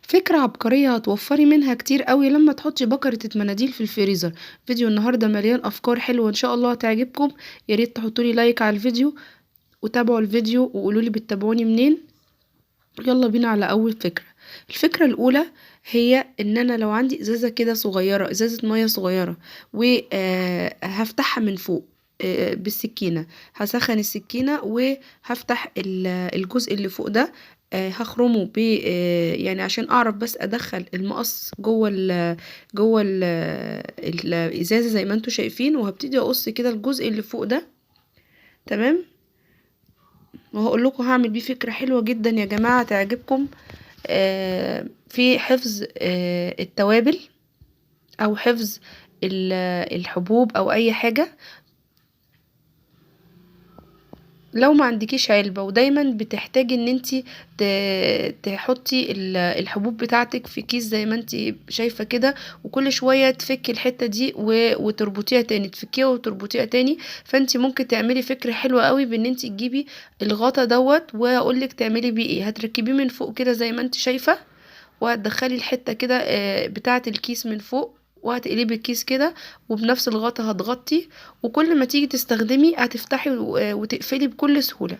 فكرة عبقرية هتوفّري منها كتير أوي لمّا تحطّي بكرة المناديل في الفريزر. فيديو النهارده مليان أفكار حلوة إن شاء الله هتعجبكم. يا ريت تحطّوا لي لايك على الفيديو وتابعوا الفيديو وقولوا لي بتتابعوني منين. يالّا بينا على أول فكرة. الفكرة الأولى هي إن أنا لو عندي إزازة كده صغيرة، إزازة مَيّة صغيرة و هافتحها من فوق بالسكينة. هاسخّن السكينة وهافتح الجزء اللي فوق ده. هاخرمه يعني عشان أعرف بس أدخّل المقص جوّه الإزازة زي ما أنتم شايفين، وهابتدي أقص كده الجزء اللي فوق ده. تمام؟ وهاقول لكم هاعمل بيه فكرة حلوة جدًا يا جماعة هتعجبكم. في حفظ التوابل أو حفظ الحبوب أو أي حاجة. لو ما عندكيش علبة ودايما بتحتاجي ان انتي تحطي الحبوب بتاعتك في كيس زي ما انتي شايفة كده، وكل شوية تفكي الحتة دي وتربطيها تاني، تفكيها وتربطيها تاني. فانتي ممكن تعملي فكرة حلوة قوي بان انتي تجيبي الغطا دوت، واقولك تعملي بيه ايه. هتركبيه من فوق كده زي ما انتي شايفة، وهتدخلي الحتة كده بتاعة الكيس من فوق، وهتقلبي الكيس كده، وبنفس الغطا هتغطي. وكل ما تيجي تستخدمي هتفتحي وتقفلي بكل سهولة.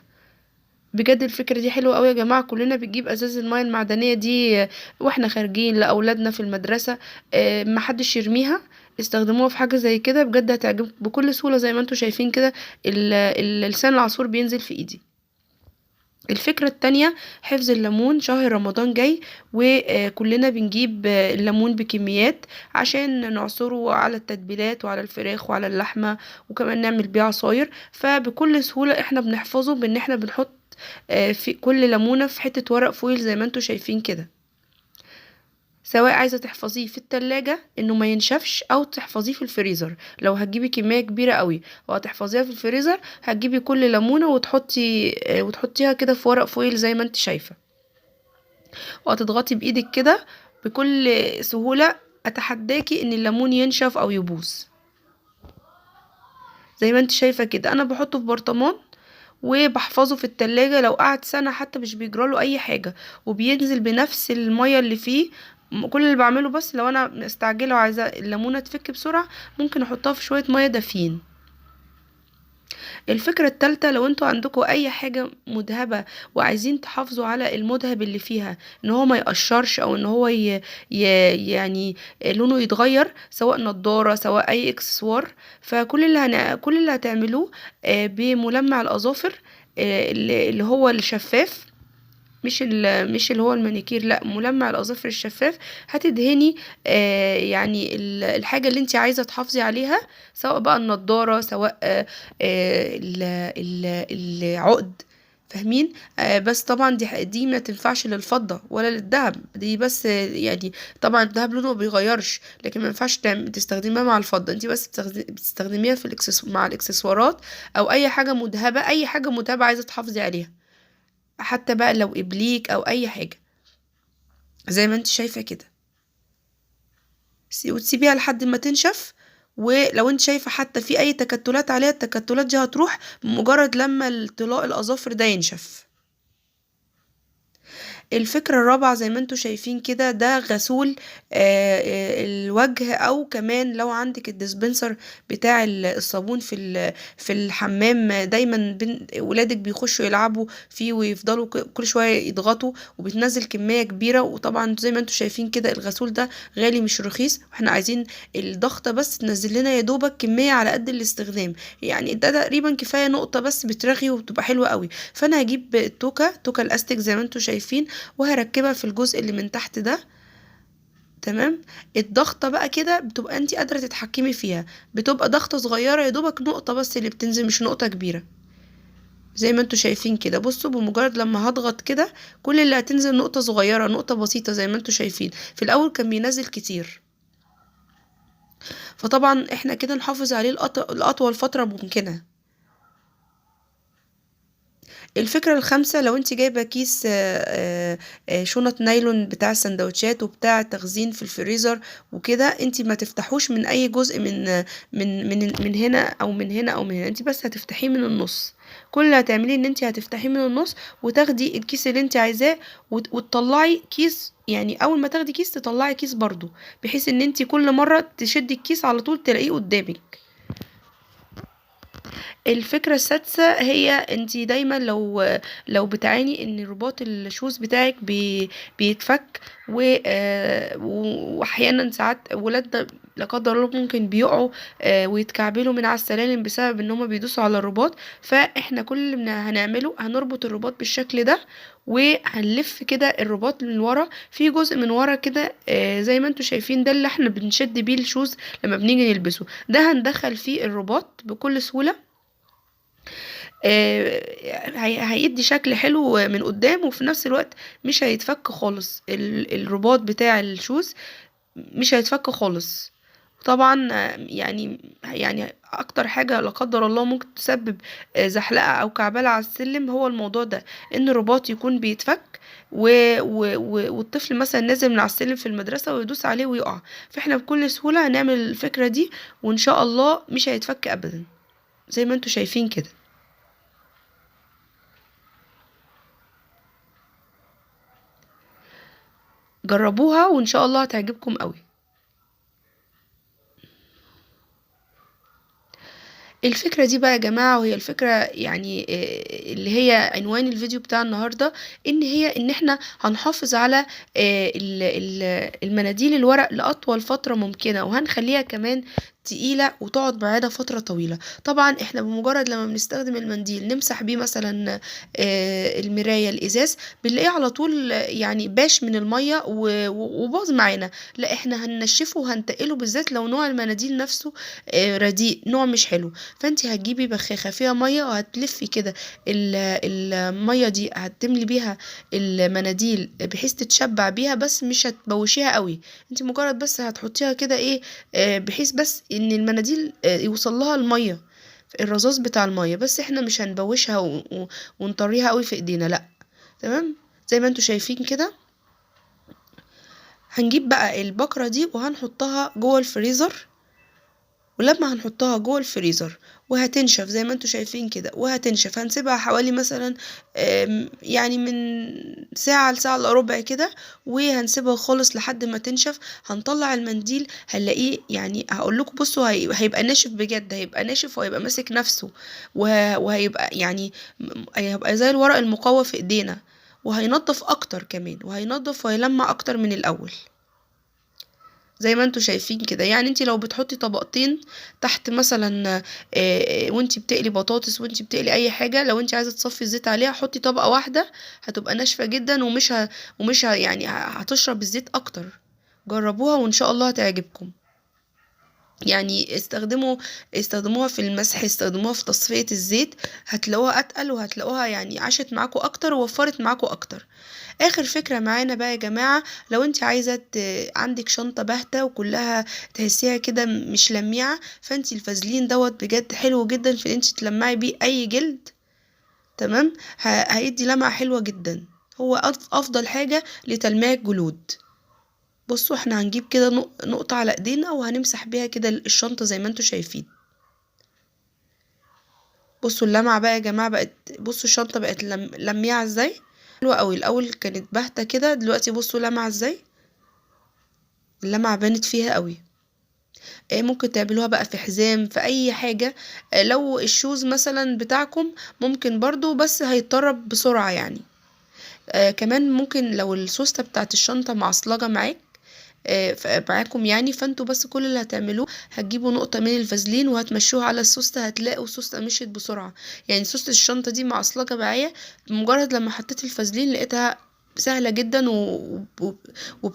بجد الفكرة دي حلوة قوي يا جماعة. كلنا بنجيب ازاز المياه المعدنية دي واحنا خارجين لأولادنا في المدرسة. محدش يرميها. استخدموها في حاجة زي كده بجد هتعجبكم بكل سهولة زي ما انتوا شايفين كده. لسان العصفور بينزل في ايدي. الفكرة التانية حفظ الليمون. شهر رمضان جاي وكلنا بنجيب الليمون بكميات عشان نعصره على التتبيلات وعلى الفراخ وعلى اللحمة، وكمان نعمل بيه عصاير. فبكل سهولة احنا بنحفظه بان احنا بنحط في كل ليمونة في حتة ورق فويل زي ما انتوا شايفين كده. سواء عايزة تحفظيه في التلاجة انه ما ينشفش، او تحفظيه في الفريزر. لو هتجيبي كمية كبيرة قوي وهتحفظيها في الفريزر، هتجيبي كل ليمونة وتحطيها كده في ورق فويل زي ما انت شايفة، وهتضغطي بايدك كده بكل سهولة. اتحداكي ان الليمون ينشف او يبوظ. زي ما انت شايفة كده انا بحطه في برطمان وبحفظه في التلاجة. لو قعد سنة حتى مش بيجراله اي حاجة، وبينزل بنفس المية اللي فيه. كل اللي بعمله بس لو انا مستعجلة وعايزة الليمونة تفك بسرعة، ممكن احطها في شوية مية دافيين. الفكرة التالتة، لو انتوا عندكوا اي حاجة مذهبة وعايزين تحافظوا على المذهب اللي فيها ان هو ما يقشرش، او ان هو ي... يعني لونه يتغير، سواء نضارة سواء اي اكسسوار. فكل كل اللي هتعملوه بملمع الاظافر اللي هو الشفاف، مش اللي هو المانيكير، لا، ملمع الاظافر الشفاف. هتدهني يعني الحاجه اللي انت عايزه تحافظي عليها، سواء بقى النضاره، سواء العقد. فاهمين؟ بس طبعا دي ما تنفعش للفضه ولا للذهب، دي بس يعني طبعا الذهب لونه ما بيغيرش، لكن ما ينفعش تستخدميها مع الفضه. انت بس بتستخدميها في مع الاكسسوارات، او اي حاجه مذهبه، اي حاجه مذهبه عايزه تحافظي عليها، حتى بقى لو إبليك أو أي حاجة زي ما انت شايفة كده. وتسيبيها لحد ما تنشف. ولو انت شايفة حتى في أي تكتلات عليها، التكتلات دي هتروح بمجرد لما طلاء الأظافر ده ينشف. الفكرة الرابعة زي ما انتوا شايفين كده، ده غسول الوجه، او كمان لو عندك الديسبنسر بتاع الصابون في الحمام. دايما ولادك بيخشوا يلعبوا فيه ويفضلوا كل شوية يضغطوا، وبتنزل كمية كبيرة. وطبعا زي ما انتوا شايفين كده الغسول ده غالي مش رخيص، واحنا عايزين الضغطة بس تنزل لنا يا دوبك كمية على قد الاستخدام. يعني ده تقريبا كفاية نقطة بس بترغي وبتبقى حلوة قوي. فانا هجيب توكة الاستيك زي ما انتوا شايفين، وهركبها في الجزء اللي من تحت ده. تمام. الضغطة بقى كده بتبقى انت قادرة تتحكمي فيها، بتبقى ضغطة صغيرة يا دوبك نقطة بس اللي بتنزل، مش نقطة كبيرة. زي ما انتوا شايفين كده، بصوا بمجرد لما هضغط كده كل اللي هتنزل نقطة صغيرة، نقطة بسيطة زي ما انتوا شايفين. في الاول كان بينزل كتير. فطبعا احنا كده نحافظ عليه لأطول فترة ممكنة. الفكرة الخامسة، لو انت جايبة كيس شنط نايلون بتاع السندوتشات وبتاع التخزين في الفريزر وكده، انت ما تفتحوش من اي جزء من هنا او من هنا او من هنا، انت بس هتفتحيه من النص. كل اللي هتعمليه ان انت هتفتحيه من النص وتاخدي الكيس اللي انت عايزاه وتطلعي كيس، يعني اول ما تاخدي كيس تطلعي كيس برضو، بحيث ان انت كل مرة تشدي الكيس على طول تلاقيه قدامك. الفكرة السادسة هي انتي دايما لو بتعاني ان رباط الشوز بتاعك بيتفك واحيانا ساعات ولاد لا قدر الله ممكن بيقعوا ويتكعبلوا من على السلالم بسبب ان هما بيدوسوا على الرباط. فاحنا كل اللي هنعمله هنربط الرباط بالشكل ده، وهنلف كده الرباط من ورا في جزء من ورا كده زي ما انتوا شايفين، ده اللي احنا بنشد بيه الشوز لما بنيجي نلبسه، ده هندخل فيه الرباط بكل سهولة. هيدي شكل حلو من قدام، وفي نفس الوقت مش هيتفك خالص الرباط بتاع الشوز، مش هيتفك خالص. طبعا يعني اكتر حاجة لا قدر الله ممكن تسبب زحلقة او كعبلة على السلم هو الموضوع ده، ان الرباط يكون بيتفك والطفل مثلا نازل من على السلم في المدرسة ويدوس عليه ويقع. فاحنا بكل سهولة هنعمل الفكرة دي، وان شاء الله مش هيتفك ابدا زي ما انتوا شايفين كده. جربوها وان شاء الله هتعجبكم قوي. الفكرة دي بقى يا جماعة، وهي الفكرة يعني اللي هي عنوان الفيديو بتاع النهاردة، ان احنا هنحافظ على المناديل الورق لأطول فترة ممكنة، وهنخليها كمان تقيلة وتقعد معانا فترة طويلة. طبعا احنا بمجرد لما بنستخدم المنديل نمسح بيه مثلا المراية الإزاز، بنلاقيه على طول يعني باش من المية وباظ معانا. لا، احنا هننشفه وهنتقله، بالذات لو نوع المناديل نفسه رديء، نوع مش حلو. فانتي هتجيبي بخاخة فيها مية وهتلفي كده المية دي، هتملي بيها المناديل بحيث تتشبع بيها، بس مش هتبوشيها قوي. انتي مجرد بس هتحطيها كده ايه بحيث بس ان المناديل يوصل لها المية، الرذاذ بتاع المية، بس احنا مش هنبوشها ونطريها قوي في ايدينا، لا. تمام، زي ما انتوا شايفين كده. هنجيب بقى البكرة دي وهنحطها جوه الفريزر، ولما هنحطها جوه الفريزر وهتنشف زي ما انتوا شايفين كده، وهتنشف هنسيبها حوالي مثلا يعني من ساعة لساعة الا ربع كده، وهنسيبها خالص لحد ما تنشف. هنطلع المنديل هنلاقيه، يعني هقول لكم بصوا، هيبقى ناشف بجد، هيبقى ناشف وهيبقى ماسك نفسه، وهيبقى يعني هيبقى زي الورق المقوى في ايدينا، وهينضف اكتر كمان، وهينضف وهيلمع اكتر من الاول زي ما انتوا شايفين كده. يعني انتي لو بتحطي طبقتين تحت مثلا وانتي بتقلي بطاطس، وانتي بتقلي اي حاجة، لو انتي عايزة تصفي الزيت عليها حطي طبقة واحدة، هتبقى ناشفة جدا، ومش يعني هتشرب الزيت اكتر. جربوها وان شاء الله هتعجبكم. يعني استخدموها في المسح، استخدموها في تصفية الزيت، هتلاقوها اتقل، وهتلاقوها يعني عاشت معاكم اكتر ووفرت معاكم اكتر. اخر فكرة معانا بقى يا جماعة، لو انت عايزة عندك شنطة باهتة وكلها تحسيها كده مش لميعة، فانت الفازلين دوت بجد حلو جدا في ان انت تلمعي بيه اي جلد. تمام، هيدي لمعة حلوة جدا، هو افضل حاجة لتلميع الجلود. بصوا احنا هنجيب كده نقطة على ايدينا وهنمسح بيها كده الشنطة زي ما انتوا شايفين. بصوا اللمعة بقى يا جماعة بقت، بصوا الشنطة بقت لميعة ازاي، حلوة قوي. الاول كانت باهتة كده، دلوقتي بصوا لمعة ازاي، اللمعة بانت فيها قوي. ممكن تعملوها بقى في حزام، في اي حاجة. لو الشوز مثلا بتاعكم ممكن برضو، بس هيتطرب بسرعة يعني. كمان ممكن لو السوستة بتاعت الشنطة معصلجة معاكم يعني، فانتوا بس كل اللي هتعملوه هتجيبوا نقطة من الفازلين وهتمشوها على السوستة، هتلاقوا السوستة مشيت بسرعة. يعني سوستة الشنطة دي معصلجة معايا، بمجرد لما حطيت الفازلين لقيتها سهلة جدا